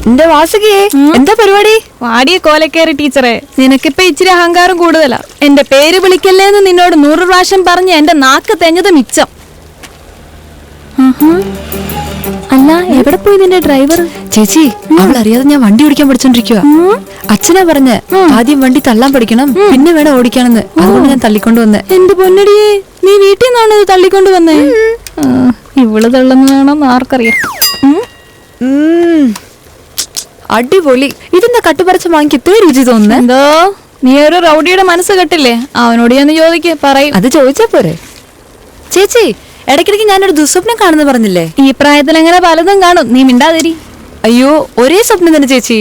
എന്റെ വാസുകിയേ, എന്താ പരിപാടി? വാടിയ കോലക്കേറി ടീച്ചറെ, നിനക്കിപ്പോ ഇച്ചിരി അഹങ്കാരം കൂടുതലാ. എന്റെ പേര് വിളിക്കല്ലേന്ന് നിന്നോട് 100 പ്രാവശ്യം പറഞ്ഞ് എന്റെ നാക്ക് തെഞ്ഞത് മിച്ചം. അല്ല, എവിടെ പോയി നിന്റെ ഡ്രൈവർ? ചേച്ചി, അവൾ അറിയാതെ ഞാൻ വണ്ടി ഓടിക്കാൻ പഠിച്ചോണ്ടിരിക്കുക. അച്ഛനാ പറഞ്ഞ ആദ്യം വണ്ടി തള്ളാൻ പഠിക്കണം, പിന്നെ വേണം ഓടിക്കാണെന്ന്. അതുകൊണ്ട് ഞാൻ തള്ളിക്കൊണ്ടുവന്നേ. എന്റെ പൊന്നടിയേ, നീ വീട്ടിൽ നിന്നാണ് ഇത് തള്ളിക്കൊണ്ട് വന്നേ? ഇവള് തള്ളുന്നതാണെന്ന് ആർക്കറിയാം. അടിപൊളി. ഇതെന്താ കട്ടുപറച്ച് വാങ്ങിക്ക് ഇത്രയും രുചി തോന്നുന്നു? എന്തോ, നീ ഒരു റൗഡിയുടെ മനസ്സ് കെട്ടില്ലേ? അവനോട് ഞാൻ ചോദിക്ക്, പറയും. അത് ചോദിച്ചാ പോരെ? ചേച്ചി, ഇടയ്ക്കിടയ്ക്ക് ഞാനൊരു ദുസ്വപ്നം കാണുന്നു പറഞ്ഞില്ലേ? ഈ പ്രായത്തിൽ എങ്ങനെ പലതും കാണും, നീ മിണ്ടാതിരി. അയ്യോ, ഒരേ സ്വപ്നം തന്നെ ചേച്ചി.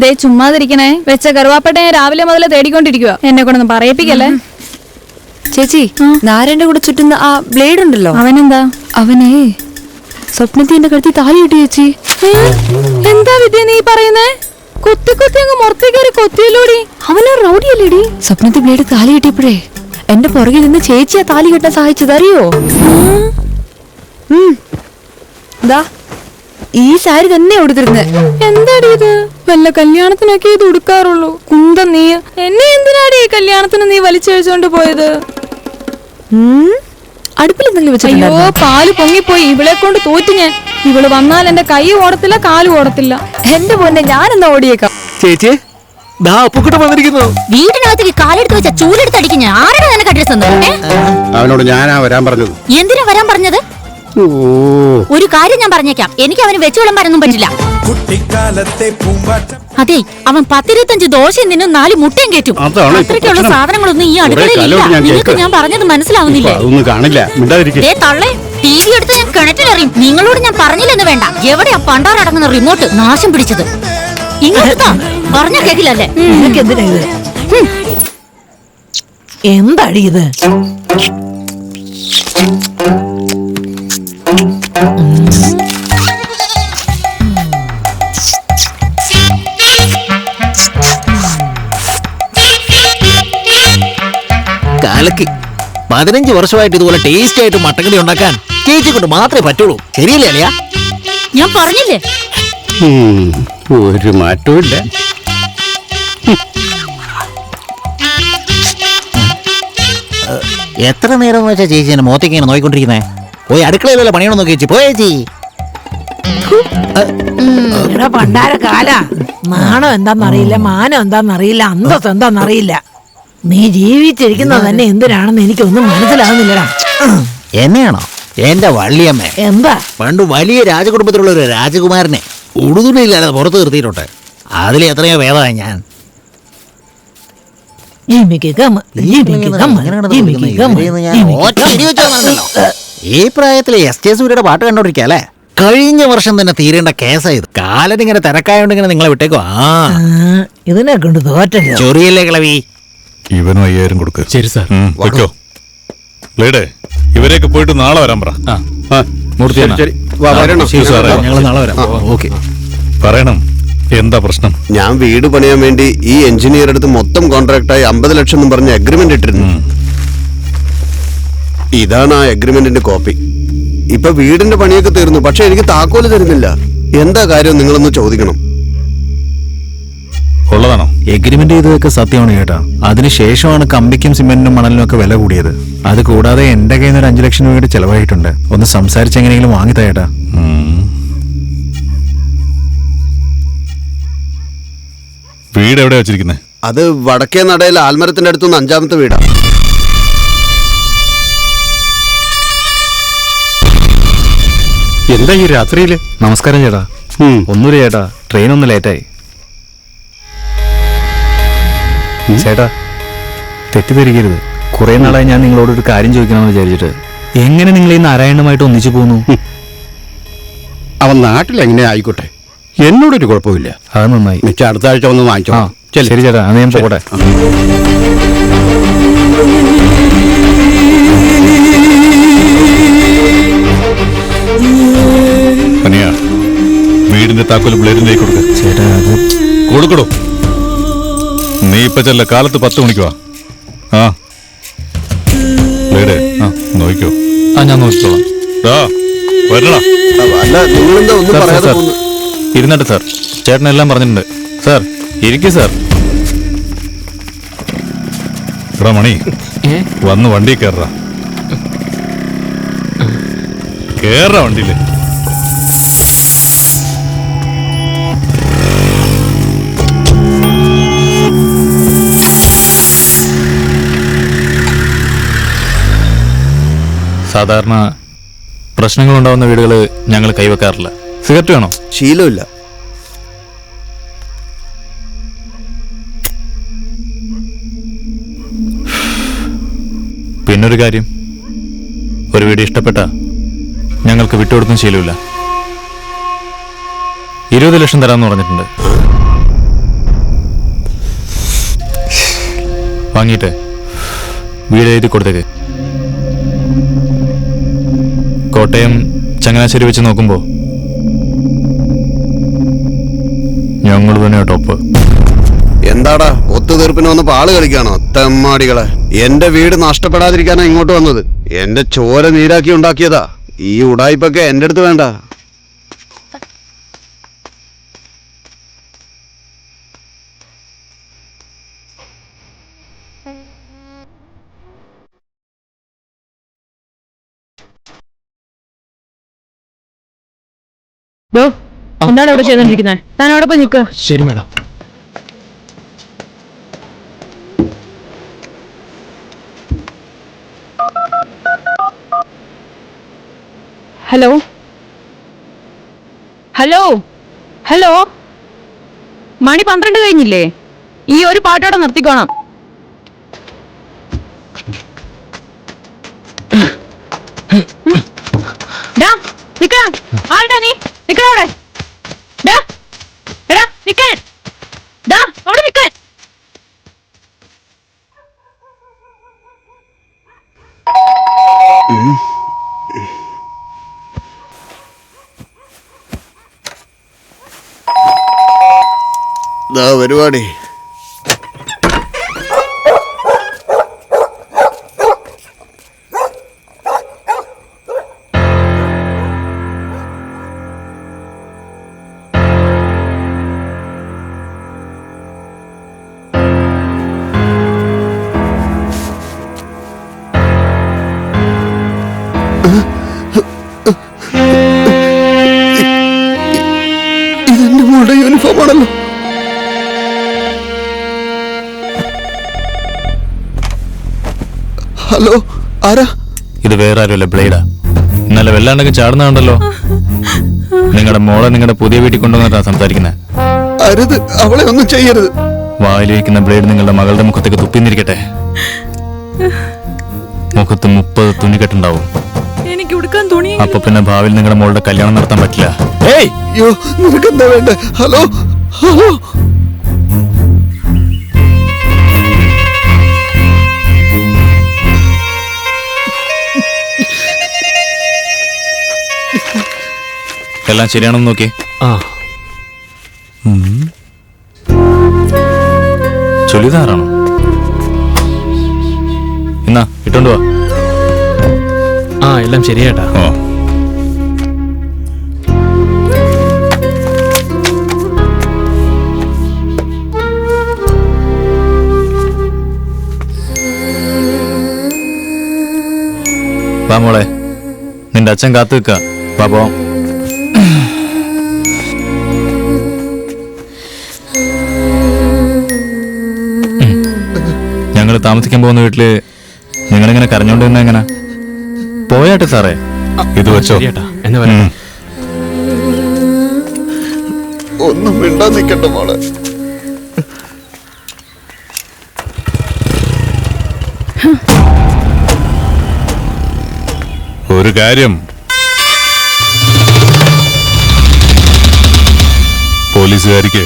ദേ ചുമ്മാതിരിക്കണേ. വെച്ച കറുവാപ്പട്ട ഞാൻ രാവിലെ മുതലേ തേടിക്കൊണ്ടിരിക്കുക. എന്നെ കൊണ്ടൊന്നും പറയിപ്പിക്കല്ലേ. ചേച്ചി, നാരായണന്റെ കൂടെ ചുറ്റുന്ന ആ ബ്ലേഡ് ഉണ്ടല്ലോ, അവനെന്താ? അവനെ സ്വപ്നത്തിന്റെ കഴുത്തി താലി കിട്ടി ചേച്ചി. എന്താ വിദ്യ നീ പറയുന്നേ? കൊത്തി കൊത്തി അങ്ങ് മുറത്തി കയറി കൊത്തിയിലൂടി. അവനൊരു റൗഡിയല്ലേടി? സ്വപ്നത്തിൽ ബ്ലേഡ് താലി കിട്ടിയപ്പോഴേ എന്റെ പുറകിൽ നിന്ന് ചേച്ചിയാ താലി കെട്ടാൻ സഹായിച്ചത്, അറിയോ? ഈ സാരി തന്നെ ഉടുത്തിരുന്നേ. എന്താടി ഇത്? വല്ല കല്യാണത്തിനൊക്കെ ഇത് ഉടുക്കാറുള്ളൂ. കുന്തം നീ എന്നെ എന്തിനാടി ഈ കല്യാണത്തിന് നീ വലിച്ചഴിച്ചോണ്ട് പോയത്? അടുപ്പിൽ എന്തെങ്കിലും വെച്ചോ? അയ്യോ, പാല് പൊങ്ങിപ്പോയി. ഇവളെ കൊണ്ട് തോറ്റു ഞാൻ. ഇവള് വന്നാൽ എന്റെ കൈ ഓടത്തില്ല, കാലും ഓടത്തില്ല. എന്റെ പൊന്നെ, ഞാനെന്നാ ഓടിയേക്കാം. ചേച്ചി, വീടിനകത്തേക്ക് കാലെടുത്ത് വെച്ച ചൂലെടുത്ത് അടിക്കുന്ന ആരുടെ നിനക്ക് അഡ്രസ് തന്നത്? അവനോട് ഞാനാ വരാൻ പറഞ്ഞത്. എന്തിനാ വരാൻ പറഞ്ഞത്? ഒരു കാര്യം ഞാൻ പറഞ്ഞേക്കാം, എനിക്ക് അവന് വെച്ചു വിളമ്പാനൊന്നും പറ്റില്ല. അതെ, അവൻ 10-25 ദോശയും തിന്നും 4 മുട്ടയും കയറ്റും. അത്രയ്ക്കുള്ള സാധനങ്ങളൊന്നും ഈ അടുക്കളയിലില്ല. നിങ്ങൾക്ക് ഞാൻ പറഞ്ഞത് മനസ്സിലാവുന്നില്ലേ? തള്ളേ, TV എടുത്ത് ഞാൻ കിണറ്റിലെറിയും. നിങ്ങളോട് ഞാൻ പറഞ്ഞില്ലെന്ന് വേണ്ട. എവിടെയാ പണ്ടാറടങ്ങുന്ന റിമോട്ട് നാശം പിടിച്ചത്? ഇങ്ങോട്ടാ പറഞ്ഞ കേക്കില്ലല്ലേ? എന്താടി ഇത്? കാലക്ക് 15 വർഷമായിട്ട് ഇതുപോലെ ടേസ്റ്റ് ആയിട്ട് മട്ടക്കറി ഉണ്ടാക്കാൻ ചേച്ചി കൊണ്ട് മാത്രമേ പറ്റുള്ളൂ. ശരിയല്ലേ അല്ലയാ? ഞാൻ പറഞ്ഞില്ലേ? ഒരു മാറ്റവും ഇല്ല. എത്ര നേരം വെച്ചാ ചേച്ചി എന്നെ മോത്തേക്ക് ഇങ്ങനെ നോക്കിക്കൊണ്ടിരിക്കുന്നേ? പോയി അടുക്കളയിലല്ല പണിയണം നോക്കി ചേച്ചി. പോയ ചേച്ചി. പണ്ടാര കാല നാണം എന്താന്നറിയില്ല, മാനം എന്താന്നറിയില്ല, അന്തസ് എന്താന്നറിയില്ല. നീ ജീവിച്ചിരിക്കുന്നത് തന്നെ എന്തിനാണെന്ന് എനിക്കൊന്നും മനസ്സിലാവുന്നില്ലടാ. എന്നെയാണോ? എന്റെ വള്ളിയമ്മ. എന്താ? പണ്ട് വലിയ രാജകുടുംബത്തിലുള്ള ഒരു രാജകുമാരനെ ഉടുതുണിയില്ലാതെ പുറത്ത് നിർത്തിയിട്ടുണ്ട്. അതിൽ എത്രയോ ഭേദമായി ഞാൻ. ഈ പ്രായത്തിലെ SK സൂര്യയുടെ പാട്ട് കണ്ടോണ്ടിരിക്കല്ലേ? കഴിഞ്ഞ വർഷം തന്നെ തീരേണ്ട കേസായത്. കാലനിങ്ങനെ തിരക്കായോണ്ട് ഇങ്ങനെ നിങ്ങളെ വിട്ടേക്കോ. ഇതിനെ കൊണ്ട് തോറ്റല്ലോ. ചൊറിയല്ലേ കിളവി? ഇവനും 5000 കൊടുക്ക്. ശരി സാർ. വെക്കോ ബ്ലേഡേ, ഇവരെയൊക്കെ പോയിട്ട് നാളെ വരാൻ പറ. ഞങ്ങൾ നാളെ വരാം. ഓക്കെ. പറയണം, എന്താ പ്രശ്നം? ഞാൻ വീട് പണിയാൻ വേണ്ടി ഈ എഞ്ചിനീയർ അടുത്ത് മൊത്തം കോൺട്രാക്ടായി 50 ലക്ഷം എന്ന് പറഞ്ഞ് അഗ്രിമെന്റ് ഇട്ടിരുന്നു. ഇതാണ് ആ അഗ്രിമെന്റിന്റെ കോപ്പി. ഇപ്പൊ വീടിന്റെ പണിയൊക്കെ തീർന്നു, പക്ഷെ എനിക്ക് താക്കോല് തരുന്നില്ല. എന്താ കാര്യം നിങ്ങളൊന്ന് ചോദിക്കണം. ഉള്ളതാണോ? എഗ്രിമെന്റ് ചെയ്തതൊക്കെ സത്യമാണ് ചേട്ടാ. അതിനുശേഷമാണ് കമ്പിക്കും സിമെന്റിനും മണലിനും ഒക്കെ വില കൂടിയത്. അത് കൂടാതെ എന്റെ കയ്യിൽ നിന്ന് 5 ലക്ഷം രൂപയുടെ ചെലവായിട്ടുണ്ട്. ഒന്ന് സംസാരിച്ച് എങ്ങനെയെങ്കിലും വാങ്ങിത്താ ചേട്ടാ. വീട് എവിടെ വെച്ചിരിക്കുന്നത്? അത് വടക്കേ നടയിൽ ആൽമരത്തിന്റെ അടുത്തുനിന്ന് 5ാമത്തെ വീടാ. എന്താ ഈ രാത്രിയില്? നമസ്കാരം ചേട്ടാ. ഒന്നുമില്ല ചേട്ടാ, ട്രെയിൻ ഒന്ന് ലേറ്റായി. ചേട്ടാ, തെറ്റിദ്ധരിക്കരുത്. കുറെ നാളായി ഞാൻ നിങ്ങളോട് ഒരു കാര്യം ചോദിക്കണമെന്ന് വിചാരിച്ചിട്ട്. എങ്ങനെ നിങ്ങൾ ഈ നാരായണനുമായിട്ട് ഒന്നിച്ചു പോകുന്നു? അവൻ നാട്ടിൽ എങ്ങനെ ആയിക്കോട്ടെ, എന്നോടൊരു കുഴപ്പമില്ല. അത് നന്നായി. മിച്ച അടുത്ത ആഴ്ച ഒന്ന് വാങ്ങിച്ചോ. ശരി ചേട്ടാ, അത് ഞാൻ പോട്ടെ. വീടിന്റെ താക്കോല് ബ്ലേഡിന്റെ കൊടുക്ക. ചേട്ടാ, അത് കൊടുക്കടോ. നീ ഇപ്പൊ ചെല്ല, കാലത്ത് 10 മണിക്ക് വാ. ബ്ലേഡ് നോക്കിക്കോ. ഞാൻ നോക്കിക്കോളാം. അല്ല, നിങ്ങളെന്താ ഒന്നും പറയാതെ ഇരുന്നട്ടെ സാർ. ചേട്ടൻ എല്ലാം പറഞ്ഞിട്ടുണ്ട്. സാർ ഇരിക്കൂ സാർ. എടാ മണി, വന്ന് വണ്ടി കയറാ. കേറാ വണ്ടിയില്. സാധാരണ പ്രശ്നങ്ങൾ ഉണ്ടാവുന്ന വീടുകൾ ഞങ്ങൾ കൈവെക്കാറില്ല. സിഗരറ്റ് വേണോ? ശീലമില്ല. പിന്നൊരു കാര്യം, ഒരു വീട് ഇഷ്ടപ്പെട്ട ഞങ്ങൾക്ക് വിട്ടുകൊടുത്തും ശീലമില്ല. 20 ലക്ഷം തരാമെന്ന് പറഞ്ഞിട്ടുണ്ട്. വാങ്ങിയിട്ട് വീട് എഴുതി കൊടുത്തേക്ക്. കോട്ടയം ചങ്ങനാശ്ശേരി വെച്ച് നോക്കുമ്പോൾ ഞങ്ങൾ തന്നെയാ ടോപ്പ്. എന്താടാ ഒത്തുതീർപ്പിന് വന്നപ്പോ ആള് കളിക്കാണോ? തെമ്മാടികളെ, എന്റെ വീട് നഷ്ടപ്പെടാതിരിക്കാനാ ഇങ്ങോട്ട് വന്നത്. എന്റെ ചോര നീരാക്കി ഉണ്ടാക്കിയതാ. ഈ ഉടായ്പൊക്കെ എന്റെ അടുത്ത് വേണ്ട. എന്താണ് അവിടെ ചെയ്തോണ്ടിരിക്കുന്നത്? താൻ അവിടെ പോയി നിൽക്കുക. ശരി മാഡം. ഹലോ ഹലോ ഹലോ, മണി 12 കഴിഞ്ഞില്ലേ? ഈ ഒരു പാട്ടോടെ നിർത്തിക്കോണം. ആരുടെ നീ നിക്കണവിടെ? അവിടെ നിക്കാൻ. പരിപാടി ഇതെന്റെ മോളുടെ യൂണിഫോം ആണല്ലോ. ഹലോ, ആരാ? ഇത് വേറെ ആരുമല്ല, ബ്ലേഡാ. ഇന്നലെ വെല്ലാണ്ടൊക്കെ ചാടുന്ന കണ്ടല്ലോ. നിങ്ങളുടെ മോളെ നിങ്ങളുടെ പുതിയ വീട്ടിൽ കൊണ്ടുവന്നിട്ടാ സംസാരിക്കുന്നത്. അരുത്, അവളെ ഒന്നും ചെയ്യരുത്. വായിലിരിക്കുന്ന ബ്ലേഡ് നിങ്ങളുടെ മകളുടെ മുഖത്തേക്ക് തുപ്പിന്നിരിക്കട്ടെ. മുഖത്ത് 30 തുണിക്കെട്ടുണ്ടാവും. എനിക്ക് ഉടുക്കാൻ തുണി. അപ്പൊ പിന്നെ ഭാവിയിൽ നിങ്ങളുടെ മോളുടെ കല്യാണം നടത്താൻ പറ്റില്ല. അയ്യോ, നിനക്ക് എന്താ വേണ്ടേ? ഹലോ ഹലോ, എല്ലാം ശരിയാണെന്ന് നോക്കി. ചുരിദാറാണോ? എന്നാ ഇട്ടോണ്ട് വാ. എല്ലാം ശരിയേട്ടാ. ഓ, വാ മോളെ, നിന്റെ അച്ഛൻ കാത്തു നിൽക്ക. പാപ്പോ ഞങ്ങൾ താമസിക്കാൻ പോകുന്ന വീട്ടില് നിങ്ങളിങ്ങനെ കരഞ്ഞോണ്ട് നിന്നാ എങ്ങനെ? പോയാട്ടെ സാറേ, ഇത് വെച്ചോ. എന്ന് പറയാം. ഒന്നും മിണ്ടാ നിക്കട്ടെ മോളെ. ഒരു കാര്യം, പോലീസുകാരിക്ക്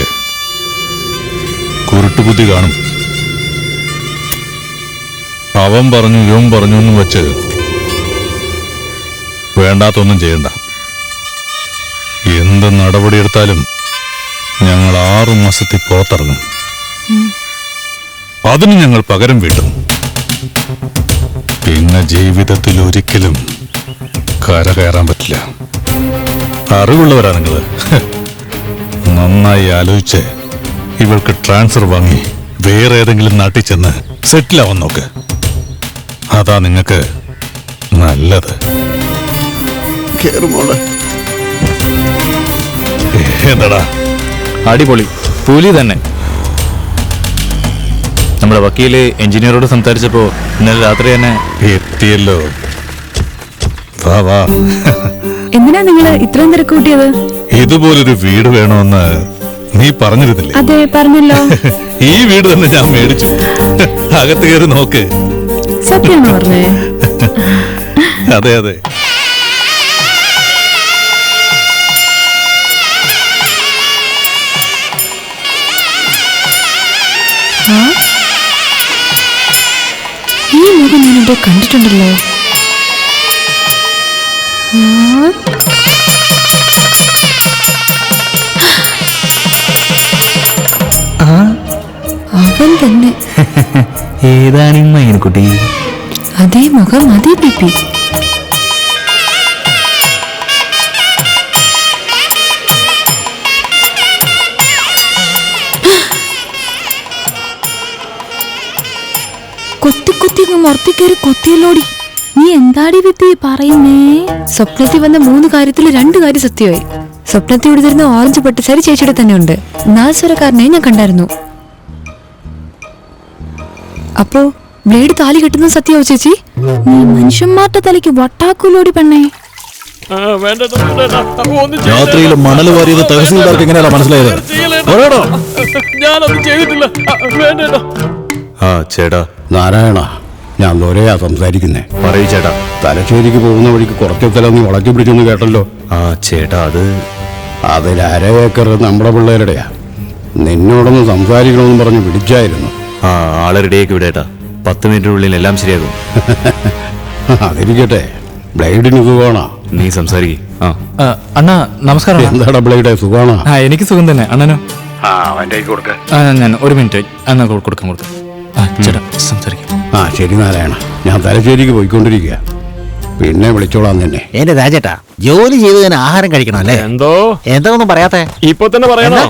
കുരുട്ടുബുദ്ധി കാണും. അവൻ പറഞ്ഞു ഇവൻ പറഞ്ഞു എന്നും വെച്ച് വേണ്ടാത്തൊന്നും ചെയ്യണ്ട. എന്ത് നടപടിയെടുത്താലും ഞങ്ങൾ 6 മാസത്തിൽ പുറത്തിറങ്ങും. അതിന് ഞങ്ങൾ പകരം വീട്ടും. പിന്നെ ജീവിതത്തിൽ ഒരിക്കലും കര കയറാൻ പറ്റില്ല. അറിവുള്ളവരാ നിങ്ങള്. നന്നായി ആലോചിച്ച് ഇവൾക്ക് ട്രാൻസ്ഫർ വാങ്ങി വേറെ ഏതെങ്കിലും നാട്ടിൽ ചെന്ന് സെറ്റിൽ ആവാൻ നോക്ക്. അതാ നിങ്ങൾക്ക് നല്ലത്. എന്താടാ? അടിപൊളി, കൂലി തന്നെ. നമ്മുടെ വക്കീല് എഞ്ചിനീയറോട് സംസാരിച്ചപ്പോ ഇന്നലെ രാത്രി തന്നെ എത്തിയല്ലോ. വാ വാ. എന്തിനാ നിങ്ങള് ഇത്രയും തിരക്ക് കൂട്ടിയത്? ഇതുപോലൊരു വീട് വേണമെന്ന് നീ പറഞ്ഞിരുന്നില്ലേ? അതെ, പറഞ്ഞല്ലോ. ഈ വീട് തന്നെ ഞാൻ മേടിച്ചു. അകത്ത് കയറി നോക്ക്. സത്യമാണോ പറഞ്ഞേ? അതെ അതെ. ഈ മുഖം ഞാൻ എവിടെ കണ്ടിട്ടുണ്ടല്ലോ. അവൻ തന്നെ. ഏതാണ് മൈനക്കുട്ടി? അതേ മുഖം, അതേ പിപ്പി. കൊത്തി കൊത്തി മർത്തിക്കേറി കൊത്തിയല്ലോടി. നീ എന്താടി വിത്തി പറയുന്നേ? സ്വപ്നത്തിൽ വന്ന 3 കാര്യത്തിൽ 2 കാര്യം സത്യമായി. സ്വപ്നത്തിൽ ഉടുത്തിരുന്ന ഓറഞ്ച് പട്ടുസാരി ചേച്ചിയുടെ തന്നെ ഉണ്ട്. 4 സ്വരക്കാരനെ ഞാൻ കണ്ടായിരുന്നു. അപ്പോ ബ്ലേഡ് താലി കെട്ടുന്നത് സത്യമാവോ ചേച്ചി? നീ മനുഷ്യന്മാരുടെ തലയ്ക്ക് വട്ടാക്കൂലോടി പെണ്ണേ. രാത്രിയിൽ മണൽ വാരിയത് തഹസീൽദാർക്ക് എങ്ങനെയാണ് മനസ്സിലായത്? ആ ചേട്ടാ. നാരായണ, ഞാൻ ദോരയാ സംസാരിക്കുന്നേ. പറയൂ ചേട്ടാ. തലശ്ശേരിക്ക് പോകുന്ന വഴിക്ക് കുറച്ചൊക്കെ നീ വളച്ചു പിടിച്ചെന്ന് കേട്ടല്ലോ. ആ ചേട്ടാ, അതിൽ 1/2 ഏക്കർ നമ്മുടെ പിള്ളേരുടെയാ. നിന്നോടൊന്ന് സംസാരിക്കണമെന്ന് പറഞ്ഞ് വിളിച്ചായിരുന്നു. ആ ആളെ റെഡിയാക്കി വിടേട്ടാ. 10 മിനിറ്റിനുള്ളിൽ എല്ലാം ശരിയാകും. അതിരിക്കട്ടെ, ബ്ലേഡിന് സുഖമാണോ? നീ സംസാരിക്കും. അണ്ണാ നമസ്കാരം. എന്താടാ ബ്ലേഡ്, സുഖമാണോ? എനിക്ക് സുഖം തന്നെ. അണ്ണനോ? അവൻ്റെ കൊടുക്ക. ഞാൻ ഒരു മിനിറ്റ് എന്നാ കൊടുക്കാം. ചേട്ടാ സംസാരിക്കും. ശരി നാരായണ, ഞാൻ തലശ്ശേരിക്ക് പോയിക്കൊണ്ടിരിക്കുക. പിന്നെ വിളിച്ചോളാം തന്നെ. എന്റെ രാജേട്ടാ, ജോലി ചെയ്തതിന് ആഹാരം കഴിക്കണം അല്ലേ? എന്താണെന്നും പറയാത്തെ? ഇപ്പൊ തന്നെ പറയണോ?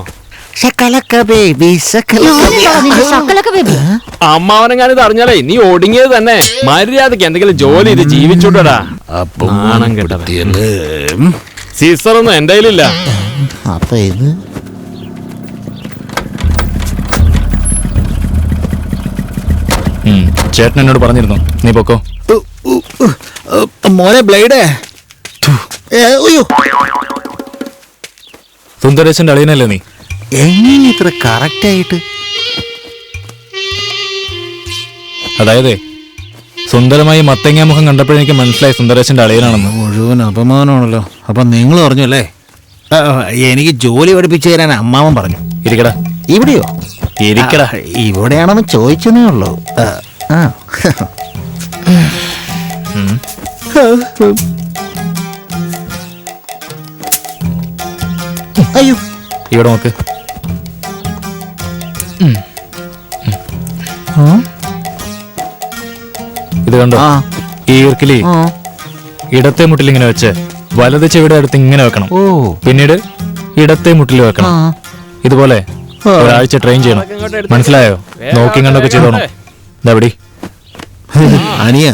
അമ്മാവനെങ്ങാനിത് അറിഞ്ഞാലേ നീ ഒടുങ്ങിയത് തന്നെ. മര്യാദക്ക് എന്തെങ്കിലും ജോലി ചെയ്ത് ജീവിച്ചോട്ടടാ. സീസറൊന്നും എന്റെ കയ്യിലില്ല. അപ്പൊ ഇത് ചേട്ടൻ എന്നോട് പറഞ്ഞിരുന്നു നീ പൊക്കോ. മോനെ ബ്ലേഡ്. സുന്ദരേശന്റെ അളിയനല്ലേ നീ? എങ്ങനെ ഇത്ര കറക്റ്റ് ആയിട്ട്? അതായത് സുന്ദരമായി മത്തങ്ങ മുഖം കണ്ടപ്പോഴെനിക്ക് മനസ്സിലായി സുന്ദരേശന്റെ അളിയനാണെന്ന്. മുഴുവൻ അപമാനമാണല്ലോ. അപ്പൊ നിങ്ങൾ പറഞ്ഞു അല്ലേ? എനിക്ക് ജോലി പഠിപ്പിച്ചു തരാൻ അമ്മാവൻ പറഞ്ഞു. ഇരിക്കടാ. ഇവിടെയോ? ഇരിക്കടാ. ഇവിടെയാണെന്ന് ചോദിച്ചതേ ഉള്ളൂ. അയ്യോ, ഇവിടെ നോക്ക്. ഇത് കണ്ടോ? ഈ ഈർക്കിലി ഇടത്തെ മുട്ടിൽ ഇങ്ങനെ വെച്ച് വലത് ചെവിയുടെ അടുത്ത് ഇങ്ങനെ വെക്കണം. പിന്നീട് ഇടത്തെ മുട്ടിൽ വെക്കണം. ഇതുപോലെ ഒരാഴ്ച ട്രെയിൻ ചെയ്യണം. മനസ്സിലായോ? നോക്കി കണ്ടൊക്കെ ചെയ്തോണം. ഇതെവിടെ? അനിയ,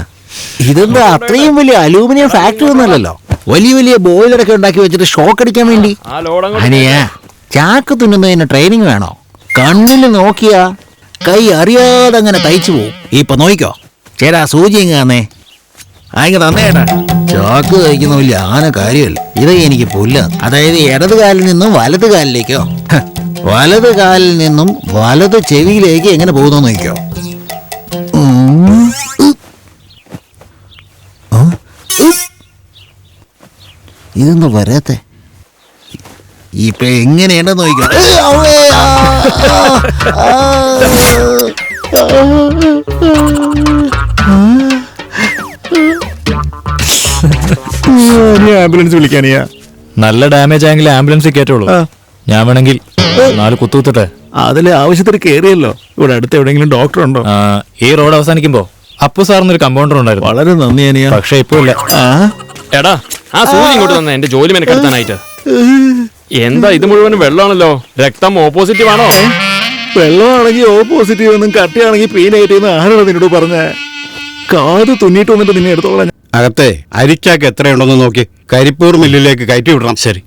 ഇതെന്താ അത്രയും വലിയ അലൂമിനിയം ഫാക്ടറി ഒന്നുമല്ലല്ലോ. വലിയ വലിയ ബോയിലറൊക്കെ ഉണ്ടാക്കി വെച്ചിട്ട് ഷോക്ക് അടിക്കാൻ വേണ്ടി. അനിയ, ചാക്ക് തുന്നുന്നതിന് ട്രെയിനിങ് വേണോ? കണ്ണിൽ നോക്കിയാ കൈ അറിയാതെ അങ്ങനെ തയ്ച്ചു പോവും. ഇപ്പൊ നോക്കിക്കോ. ചേട്ടാ സൂചി എങ്ങാന്നേ ആയിങ്ങ തന്നേട്ടാ. ചാക്ക് തയ്ക്കുന്ന വലിയ ആന കാര്യമല്ല. ഇത് എനിക്ക് പുല്ല. അതായത് ഇടത് കാലിൽ നിന്നും വലത് കാലിലേക്കോ, വലത് കാലിൽ നിന്നും വലത് ചെവിയിലേക്ക് എങ്ങനെ പോകുന്നു നോക്കിക്കോ. ഇതൊന്നും വരാത്തെ. ഇപ്പൊ എങ്ങനെയുണ്ടെന്ന് നോക്കിക്കോ. ആംബുലൻസ് വിളിക്കാനിയാ? നല്ല ഡാമേജ് ആയെങ്കിൽ ആംബുലൻസ് കയറ്റുള്ളൂ. ഞാൻ വേണമെങ്കിൽ 4 കുത്തുകുത്തട്ടെ. അതിൽ ആവശ്യത്തിന് കേറിയല്ലോ. ഇവിടെ അടുത്ത് എവിടെയെങ്കിലും ഡോക്ടർ ഉണ്ടോ? ഈ റോഡ് അവസാനിക്കുമ്പോ അപ്പു സാറിനൊരു കമ്പൗണ്ടർ ഉണ്ടായിരുന്നു. വളരെ നന്ദി അനിയ. പക്ഷെ ഇപ്പൊ ഇല്ല. എടാ, ആ സൂചി ഇങ്ങോട്ട് തന്നെ എന്റെ ജോലി മെനക്കെടുത്താനായിട്ട്. എന്താ ഇത് മുഴുവനും വെള്ളമാണല്ലോ? രക്തം ഓപ്പോസിറ്റീവ് ആണോ? വെള്ളമാണെങ്കിൽ ഓപ്പോസിറ്റീവ് എന്നും കട്ടിയാണെങ്കിൽ പി നെഗറ്റീവ് എന്ന് ആരാണ് നിന്നോട് പറഞ്ഞ? കാത് തുന്നിട്ട് വന്നിട്ട് നിന്നെ എടുത്തോളാം. അകത്തെ അരിച്ചാക്ക് എത്രയുണ്ടെന്ന് നോക്കി കരിപ്പൂർ മില്ലിലേക്ക് കയറ്റി വിടണം. ശരി.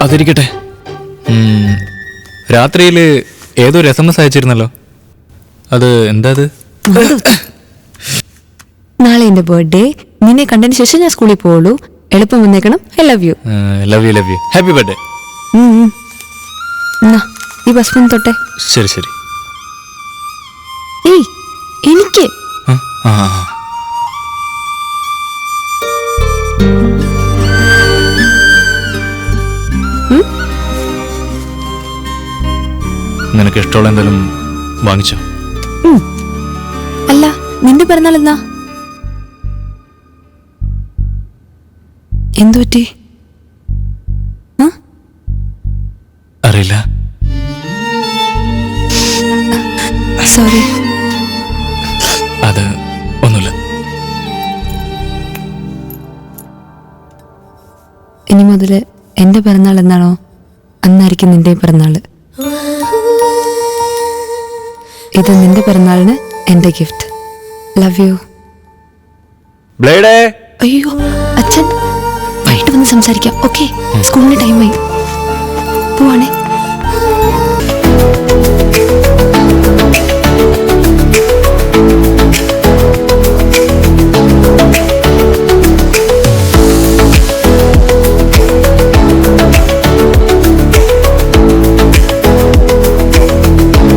അതിരിക്കട്ടെ. രാത്രിയില് ഏതോ ഒരു SMS അയച്ചിരുന്നല്ലോ, അത് എന്താ? അത് നാളെ എന്റെ ബർത്ത്ഡേ. നിന്നെ കണ്ടതിന് ശേഷം ഞാൻ സ്കൂളിൽ പോവുള്ളൂ. എളുപ്പം വന്നേക്കണം. I love you. Love you. Happy birthday. ഈ ബസ് തൊട്ടെ. ശരി ശരി. ഏയ് എനിക്ക് നിനക്ക് ഇഷ്ടമുള്ള എന്തെങ്കിലും വാങ്ങിച്ചോ? അല്ല, നിന്റെ പിറന്നാൾ എന്നാ? എന്തു പറ്റി? അറിയില്ല. സോറി. അത് ഒന്നുമില്ല. ഇനി മുതല് എന്റെ പിറന്നാൾ എന്നാണോ അന്നായിരിക്കും നിന്റെ പിറന്നാള്. ഇത് നിന്റെ പിറന്നാളിന് എന്റെ ഗിഫ്റ്റ്. Love you. ബ്ലേഡേ. അയ്യോ അച്ഛൻ, വൈകിട്ട് വന്ന് സംസാരിക്കാം. ഓക്കെ, സ്കൂളിന് ടൈമായി. പോവാണേ.